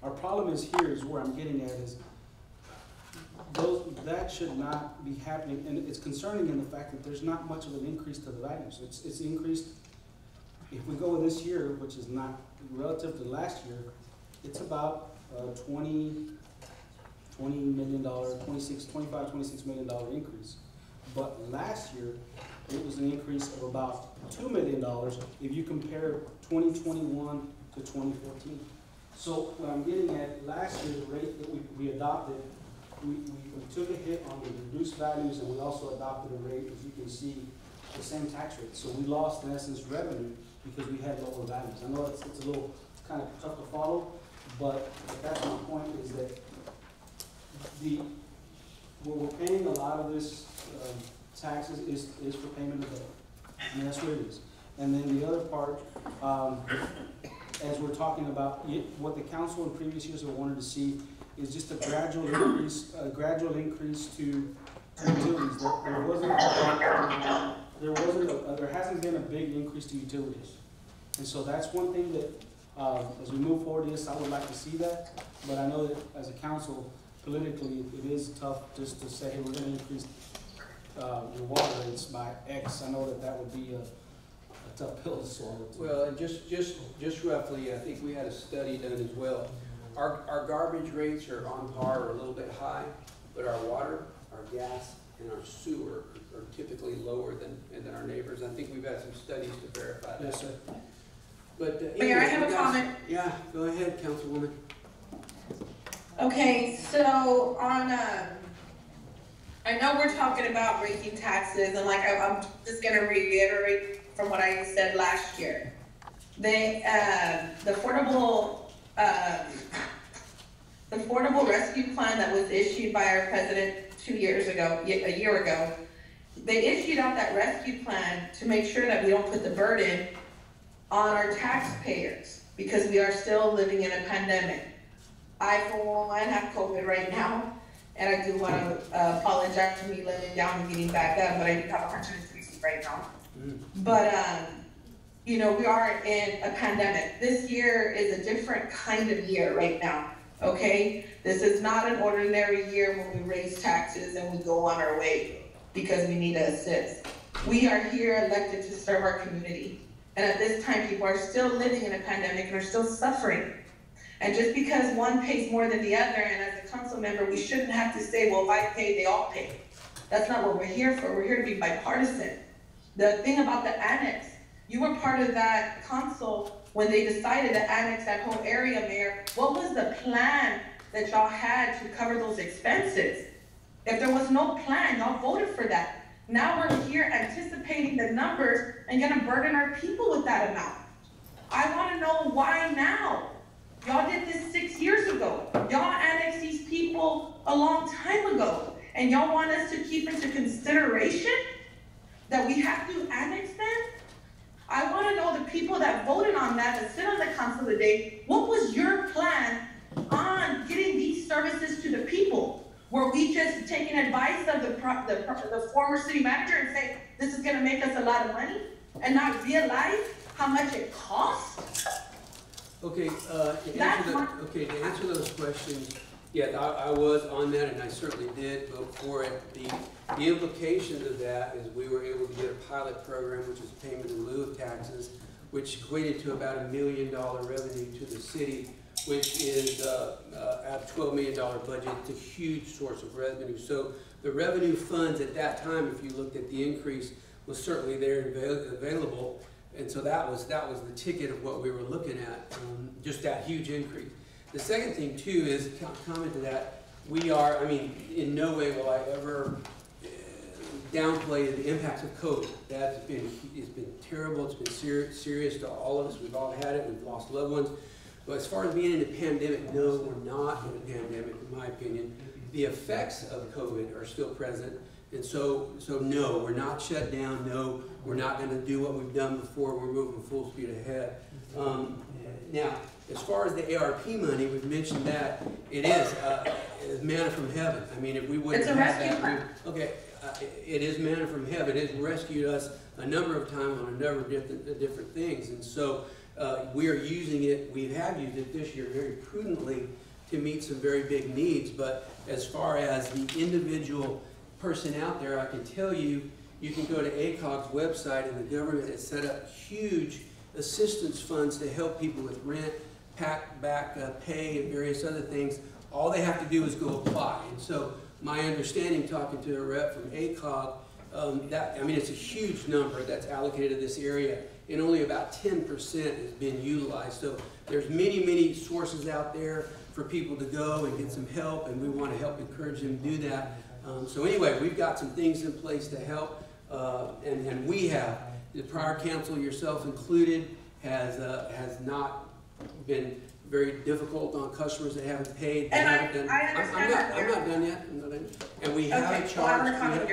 Our problem is here is where I'm getting at is that should not be happening, and it's concerning in the fact that there's not much of an increase to the values. It's increased, if we go with this year, which is not relative to last year, it's about $20 million, $26 million increase. But last year, it was an increase of about $2 million if you compare 2021 to 2014. So what I'm getting at, last year, the rate that we adopted, we took a hit on the reduced values, and we also adopted a rate, as you can see, the same tax rate. So we lost, in essence, revenue because we had lower values. I know it's a little kind of tough to follow, but that's my point, is that where we're paying a lot of this taxes is for payment of debt. I mean, that's what it is. And then the other part, as we're talking about what the council in previous years have wanted to see, is just a gradual increase to utilities. There hasn't been a big increase to utilities, and so that's one thing that as we move forward, yes, I would like to see that. But I know that as a council, politically, it is tough just to say, hey, we're going to increase your water rates by X. I know that would be a tough pill to swallow. Well, and just roughly, I think we had a study done as well. Our garbage rates are on par or a little bit high, but our water, our gas, and our sewer are typically lower than our neighbors. I think we've had some studies to verify that. Yes, sir. But Mayor, I have a comment. Yeah, go ahead, Councilwoman. Okay, so on, I know we're talking about raising taxes, and like I'm just gonna reiterate from what I said last year. The affordable rescue plan that was issued by our president a year ago, they issued out that rescue plan to make sure that we don't put the burden on our taxpayers, because we are still living in a pandemic. I, for one, have COVID right now, and I do want to apologize for me laying down and getting back up, but I do have 160 right now. But, you know, we are in a pandemic. This year is a different kind of year right now, okay? This is not an ordinary year when we raise taxes and we go on our way because we need to assist. We are here elected to serve our community. And at this time, people are still living in a pandemic and are still suffering. And just because one pays more than the other, and as a council member, we shouldn't have to say, well, if I pay, they all pay. That's not what we're here for. We're here to be bipartisan. The thing about the annex, you were part of that council when they decided to annex that whole area, Mayor. What was the plan that y'all had to cover those expenses? If there was no plan, y'all voted for that. Now we're here anticipating the numbers and gonna burden our people with that amount. I wanna know why now? Y'all did this 6 years ago. Y'all annexed these people a long time ago. And y'all want us to keep into consideration that we have to annex them? I wanna know the people that voted on that sit on the council today, what was your plan on getting these services to the people? Were we just taking advice of the former city manager and say, this is gonna make us a lot of money, and not realize how much it costs? Okay, to answer those questions, yeah, I was on that, and I certainly did vote for it. The implications of that is we were able to get a pilot program, which is payment in lieu of taxes, which equated to about $1 million revenue to the city, which is at a $12 million budget. It's a huge source of revenue. So the revenue funds at that time, if you looked at the increase, was certainly there and available. And so that was the ticket of what we were looking at, just that huge increase. The second thing too is, comment to that, we are, I mean, in no way will I ever downplay the impacts of COVID. It's been terrible, it's been serious to all of us. We've all had it, we've lost loved ones. But as far as being in a pandemic, no, we're not in a pandemic, in my opinion. The effects of COVID are still present. And so no, we're not shut down. No, we're not going to do what we've done before. We're moving full speed ahead. Now, as far as the ARP money, we've mentioned that it is manna from heaven. I mean, if we wouldn't have that, it is manna from heaven. It has rescued us a number of times on a number of different things. And so We are using it, we have used it this year very prudently to meet some very big needs, but as far as the individual person out there, I can tell you, you can go to ACOG's website and the government has set up huge assistance funds to help people with rent, back pay, and various other things. All they have to do is go apply. And so my understanding, talking to a rep from ACOG, it's a huge number that's allocated to this area, and only about 10% has been utilized. So there's many, many sources out there for people to go and get some help, and we want to help encourage them to do that. So anyway, we've got some things in place to help, and we have. The prior council, yourself included, has not been very difficult on customers that haven't paid. And I understand that. I'm not done yet. And we haven't charged.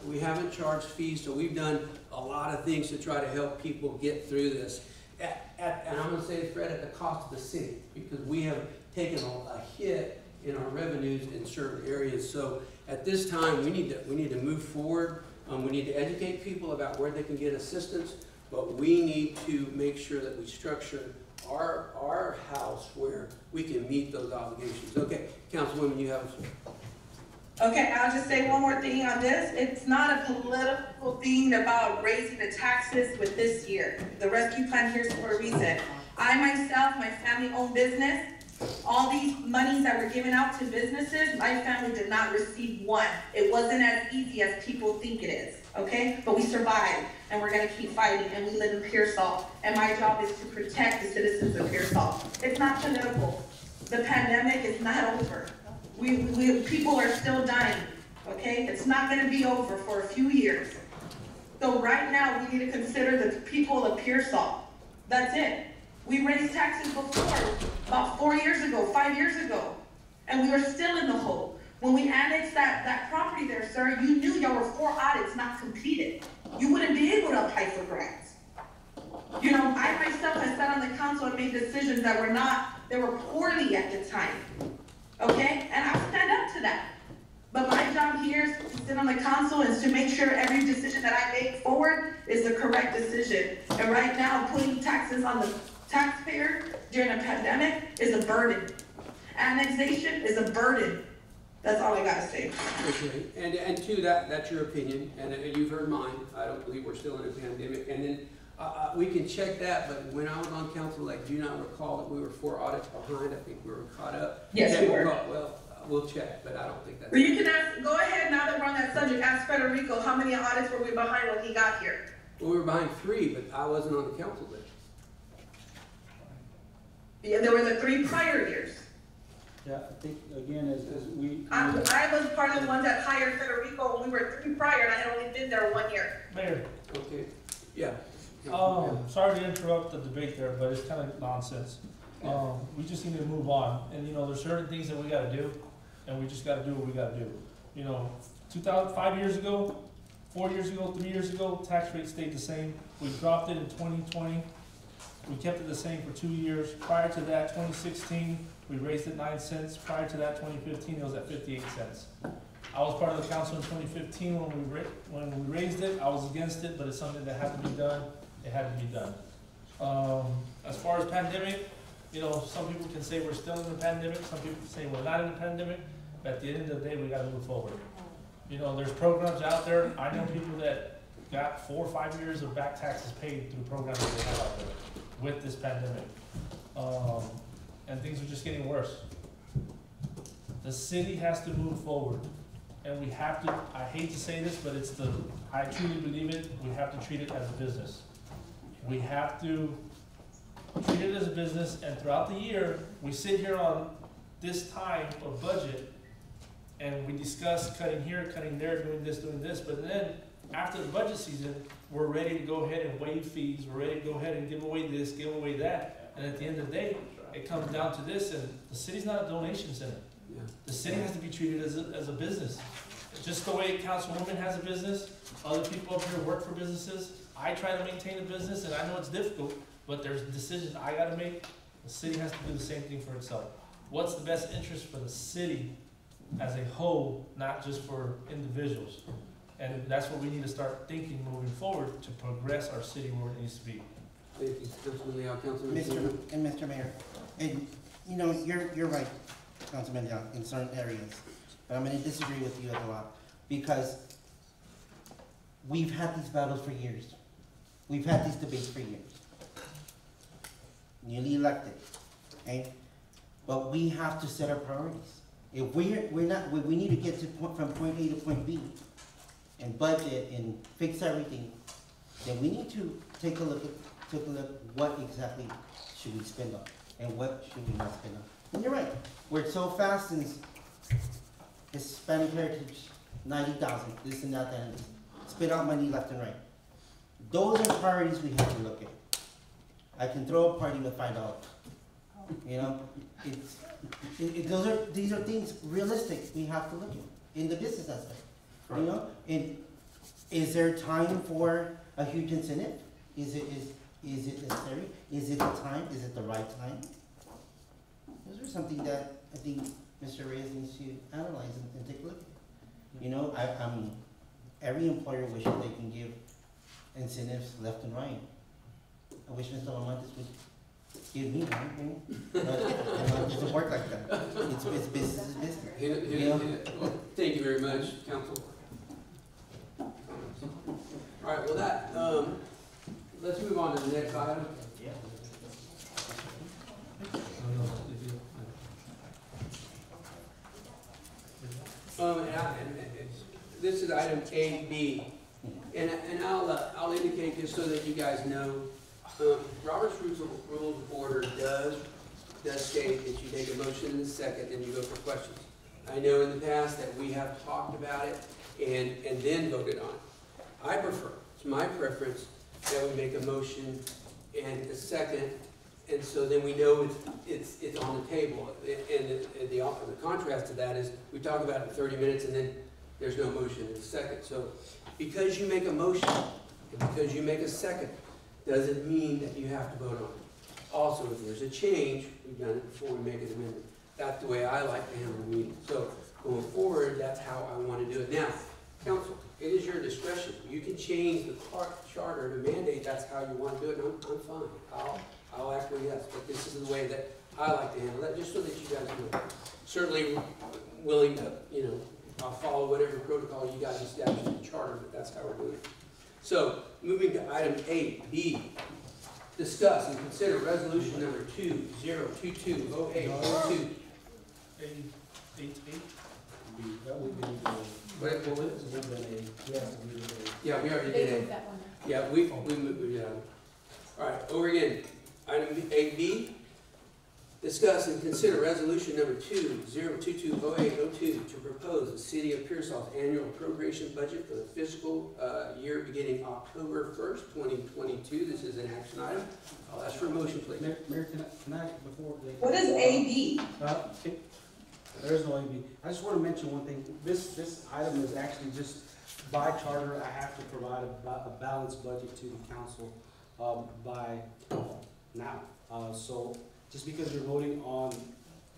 We haven't charged fees, so we've done a lot of things to try to help people get through this. And I'm going to say this, Fred, at the cost of the city, because we have taken a hit in our revenues in certain areas. So at this time, we need to move forward. We need to educate people about where they can get assistance, but we need to make sure that we structure our house where we can meet those obligations. Okay, Councilwoman, you have. Okay, I'll just say one more thing on this. It's not a political thing about raising the taxes with this year. The rescue plan here is for a reason. I myself, my family owned business. All these monies that were given out to businesses, my family did not receive one. It wasn't as easy as people think it is, okay? But we survived, and we're gonna keep fighting, and we live in Pearsall, and my job is to protect the citizens of Pearsall. It's not political. The pandemic is not over. People are still dying, okay? It's not gonna be over for a few years. So right now, we need to consider the people of Pearsall. That's it. We raised taxes before, about 4 years ago, 5 years ago, and we were still in the hole. When we annexed that property there, sir, you knew there were 4 audits not completed. You wouldn't be able to apply for grants. You know, I myself have sat on the council and made decisions that were poorly at the time, okay? And I'll stand up to that. But my job here is to sit on the council and to make sure every decision that I make forward is the correct decision. And right now, putting taxes on the taxpayer during a pandemic is a burden. Annexation is a burden. That's all I gotta say. Okay, and two, that's your opinion, and you've heard mine. I don't believe we're still in a pandemic. And then we can check that, but when I was on council, I do not recall that we were 4 audits behind. I think we were caught up. Yes, we were. Well, we'll check, but I don't think that's. Well, you can ask, go ahead, now that we're on that subject, ask Federico, how many audits were we behind when he got here? Well, we were behind 3, but I wasn't on the council list. Yeah, there were the 3 prior years. Yeah, I think, again, as we. I was part of the ones that hired Federico when we were 3 prior, and I had only been there 1 year. Mayor. Okay, yeah. Sorry to interrupt the debate there, but it's kind of nonsense. We just need to move on, and you know, there's certain things that we gotta do, and we just gotta do what we gotta do. You know, 5 years ago, 4 years ago, 3 years ago, tax rate stayed the same. We dropped it in 2020. We kept it the same for 2 years. Prior to that, 2016, we raised it 9 cents. Prior to that, 2015, it was at 58 cents. I was part of the council in 2015 when we raised it. I was against it, but it's something that had to be done. It had to be done. As far as pandemic, you know, some people can say we're still in the pandemic. Some people can say we're not in the pandemic. But at the end of the day, we got to move forward. You know, there's programs out there. I know people that got 4 or 5 years of back taxes paid through programs that they have out there with this pandemic. And things are just getting worse. The city has to move forward. And we have to, I hate to say this, but I truly believe it, we have to treat it as a business. We have to treat it as a business, and throughout the year, we sit here on this time of budget, and we discuss cutting here, cutting there, doing this, but then after the budget season, we're ready to go ahead and waive fees, we're ready to go ahead and give away this, give away that, and at the end of the day, it comes down to this, and the city's not a donation center. Yeah. The city has to be treated as a business. Just the way Councilwoman has a business, other people up here work for businesses. I try to maintain a business, and I know it's difficult, but there's decisions I gotta make. The city has to do the same thing for itself. What's the best interest for the city as a whole, not just for individuals? And that's what we need to start thinking moving forward to progress our city where it needs to be. Thank you, Councilman Leal. Councilman Seaver. Mr. Mayor, and, you know, you're right, Councilman Leal, in certain areas, but I'm gonna disagree with you a lot, because we've had these battles for years. We've had these debates for years. Newly elected, okay? But we have to set our priorities. If we're not, we need to get to from point A to point B, and budget and fix everything, then we need to take a look what exactly should we spend on, and what should we not spend on. And you're right, we're so fast in Hispanic heritage, 90,000, this and that, and spit out money left and right. Those are priorities we have to look at. I can throw a party with $5. You know, these are things realistic we have to look at in the business aspect. You know, and is there time for a huge incentive? Is it necessary? Is it the time? Is it the right time? Those are something that I think Mr. Reyes needs to analyze and take a look at. You know, I mean, every employer wishes they can give incentives left and right. I wish Mr. Lamontes would give me one, but it doesn't work like that. It's business is business. You know? Well, thank you very much, Council. All right, well that, let's move on to the next item. This is item A-B, and I'll indicate just so that you guys know, Robert's Rules of Order does state that you take a motion in a second and you go for questions. I know in the past that we have talked about it and then voted on it. I prefer, it's my preference, that we make a motion and a second, and so then we know it's on the table. And the contrast to that is we talk about it in 30 minutes and then there's no motion in a second. So because you make a motion and because you make a second, doesn't mean that you have to vote on it. Also, if there's a change, we've done it before we make an amendment. That's the way I like to handle the meeting. So going forward, that's how I want to do it. Now, Council, it is your discretion. You can change the charter to mandate that's how you want to do it, and I'm fine. I'll acquiesce, but this is the way that I like to handle it, just so that you guys know. Certainly willing to, you know, I'll follow whatever protocol you guys established in the charter, but that's how we're doing it. So, moving to item 8B, discuss and consider resolution number 2022-0802. That would be, Yeah, we already did A. Yeah, we moved it on. All right, over again. Item 8B, discuss and consider resolution number 2022-0802 to propose the City of Pearsall's annual appropriation budget for the fiscal year beginning October 1st, 2022. This is an action item. I'll ask for a motion, please. Mayor, can I before they? What is AB? There is no AB. I just want to mention one thing. This item is actually just by charter. I have to provide a balanced budget to the council by now. So just because you're voting on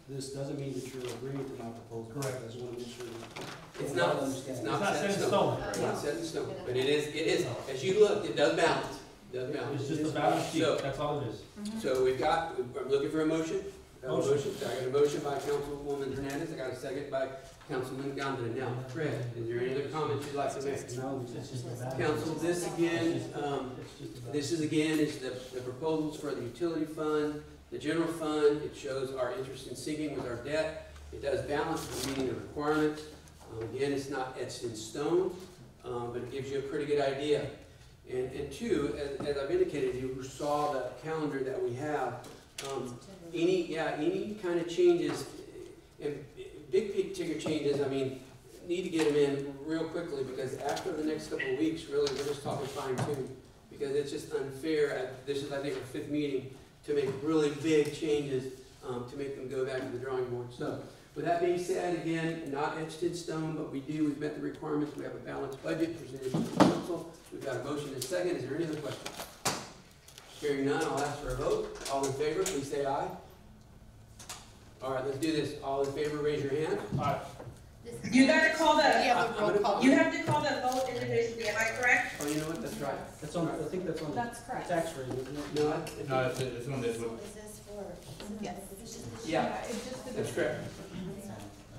this doesn't mean that you're agreeing to my proposal. Correct. I just want to make sure. It's not set in stone. It's not set in stone, but it is, as you look, it does balance. It does balance. It's just a balance sheet, So- that's all it is. So I'm looking for a motion. I got a motion by Councilwoman Hernandez. I got a second by Councilman Gonda. Now, Fred, is there any other comments you'd like to make? No, it's just a balance. Council, this is the proposals for the utility fund, the general fund. It shows our interest in sinking with our debt. It does balance the meeting the requirements. Again, it's not etched in stone, but it gives you a pretty good idea. And two, as I've indicated, you saw the calendar that we have. Any kind of changes, and big ticket changes, I mean, need to get them in real quickly, because after the next couple of weeks, really, we're just talking fine tune, because it's just unfair. This is, I think, our 5th meeting to make really big changes, to make them go back to the drawing board. So, with that being said, again, not etched in stone, but we've met the requirements. We have a balanced budget presented to the council. We've got a motion and a second. Is there any other questions? Hearing none, I'll ask for a vote. All in favor, please say aye. All right, let's do this. All in favor, raise your hand. Aye. You gotta call the, Yeah, roll call. you have to call the vote individually, am I correct? Oh, you know what, that's right. That's on, I think that's on the That's correct. tax rate, isn't it? No, No, it's on this one. Is this for? Yes. yeah, It's just that's correct.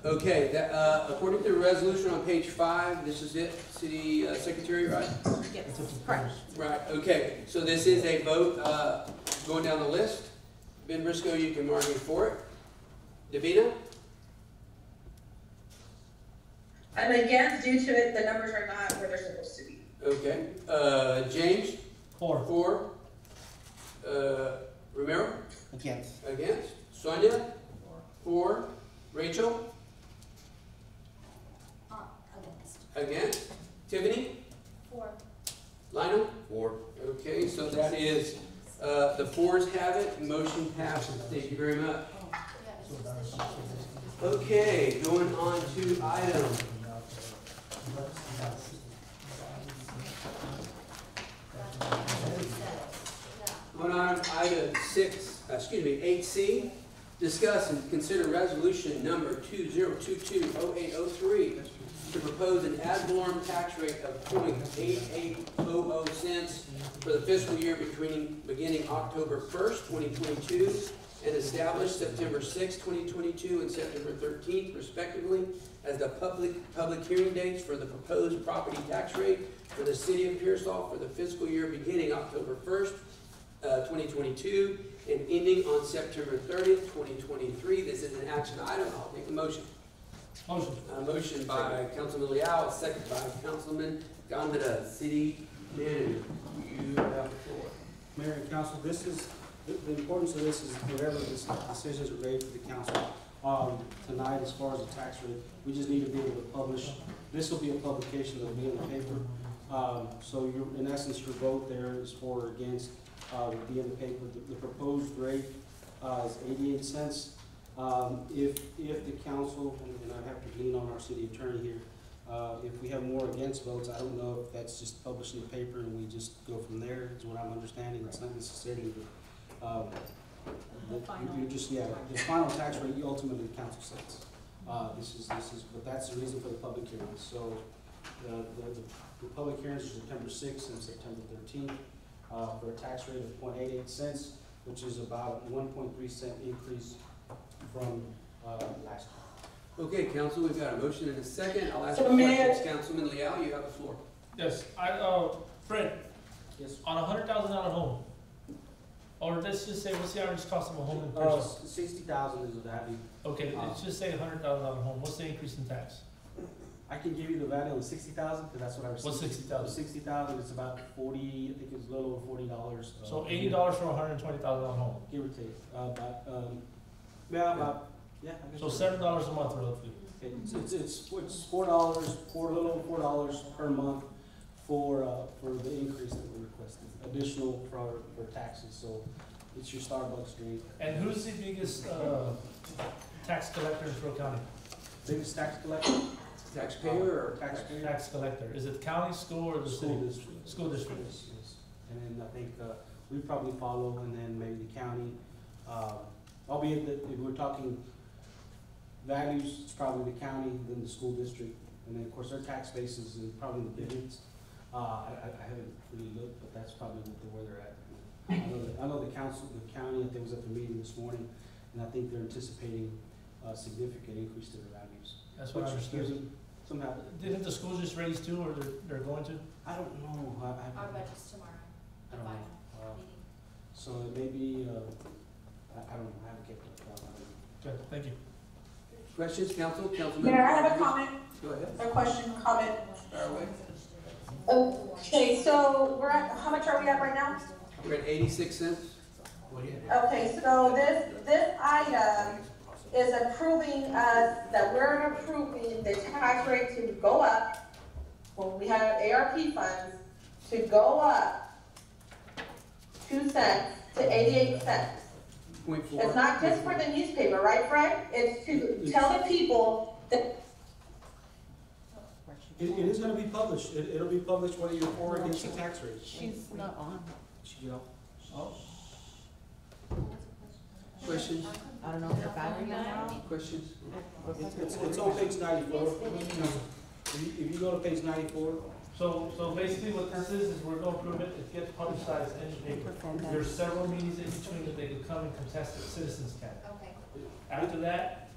Okay, that, according to the resolution on page 5, this is it, city secretary, right? Yes, It's up to the correct. voters. Right, okay, so this is a vote, going down the list. Ben Briscoe, you can argue for it. Davina? I'm against due to it, the numbers are not where they're supposed to be. Okay, James? 4. 4. Romero? Against. Against. Sonia? 4. Rachel? Against. Tiffany? 4. Lionel? 4. Okay, so that is, the 4s have it, motion passes. Thank you very much. Okay, going on to item. Going on item 8C, discuss and consider resolution number 2022-0803 to propose an ad valorem tax rate of 0.8800 cents for the fiscal year beginning October 1st, 2022, and establish September 6th, 2022, and September 13th, respectively, as the public hearing dates for the proposed property tax rate for the city of Pearsall for the fiscal year beginning October 1st, 2022, and ending on September 30th, 2023. This is an action item. I'll take a motion. Motion. A motion by Councilman Leal, a second by Councilman Gondeta. City Manager, you have the floor. Mayor and council, this is, the importance of this is whatever decisions are made for the council tonight as far as the tax rate, we just need to be able to publish. This will be a publication that will be in the paper. So in essence, your vote there is for or against, will be in the paper. The proposed rate is 88 cents. If the council, and I have to lean on our city attorney here, if we have more against votes, I don't know if that's just published in the paper and we just go from there, is what I'm understanding. It's not necessarily, you just, yeah, the final tax rate, you ultimately the council sets. This is, but that's the reason for the public hearings. So the public hearings are September 6th and September 13th, for a tax rate of 0.88 cents, which is about a 1.3 cent increase from last year. Okay, council, we've got a motion and a second. I'll ask So, for Mayor- questions. Councilman Leal, you have the floor. Yes, Fred, Yes. on $100,000 home, or let's just say, what's the average cost of a home in Pearsall? 60,000 is the value. Okay, let's just say $100,000 home, what's the increase in tax? I can give you the value on 60,000 because that's what I received. What's 60,000? 60,000 is about 40. I think it's a little over $40. So $80 for a $120,000 home, Give or take. About yeah. I guess so $7 a month roughly. It's $4, a little over $4 per month for the increase that we're requesting, additional for taxes. So it's your Starbucks drink. And who's the biggest tax collector in Trumbull County? Biggest tax collector? Taxpayer or Taxpayer? Tax collector, is it county, school, or the School city? district. School district. Yes, yes. And then I think we probably follow, and then maybe the county. Albeit that if we're talking values, it's probably the county, then the school district, and then of course their tax base is in probably the billions. I haven't really looked, but that's probably where they're at. I know the council, the county, I think was at the meeting this morning, and I think they're anticipating a significant increase to their values. That's what I Which gives understood. them somehow, Didn't the schools just raise too, or they're going to? I don't know. Our budget's tomorrow, I the don't know. final meeting. So it may be, I don't know, I haven't kept up. Okay, thank you. questions, council? Councilman? Mayor, I have a comment, Go ahead. a question, comment. Fire away. Okay, so we're at, how much are we at right now? We're at 86 cents. Okay, so this item is approving that we're approving the tax rate to go up, when we have ARP funds, to go up 2 cents to 88 cents. 0.4. It's not just for the newspaper, right, Fred? It's to tell the people that. It is gonna be published. It'll be published whether you're for or against the tax rate. She's not on. You know, Questions? I don't know if the battery went out. Questions? It's on page 94. If you go to page 94, So basically what this is we're gonna prove it gets publicized in the paper. There's several meetings in between that they can come and contest it, citizens can. Okay. After that,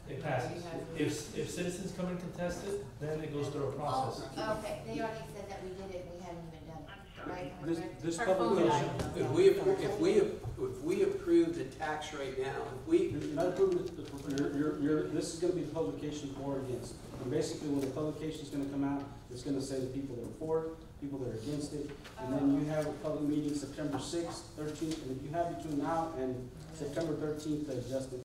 it passes. If citizens come and contest it, then it goes through a process. Oh, okay, they already said that we did it, we haven't even done it, right? Am I correct? this publication, If we approve the tax rate now, if we, you're not approving it, this is gonna be the publication for or against. And basically, when the publication's gonna come out, it's gonna say the people that are for it, people that are against it. And then you have a public meeting September 6th, 13th, and if you have between now and September 13th to adjust it,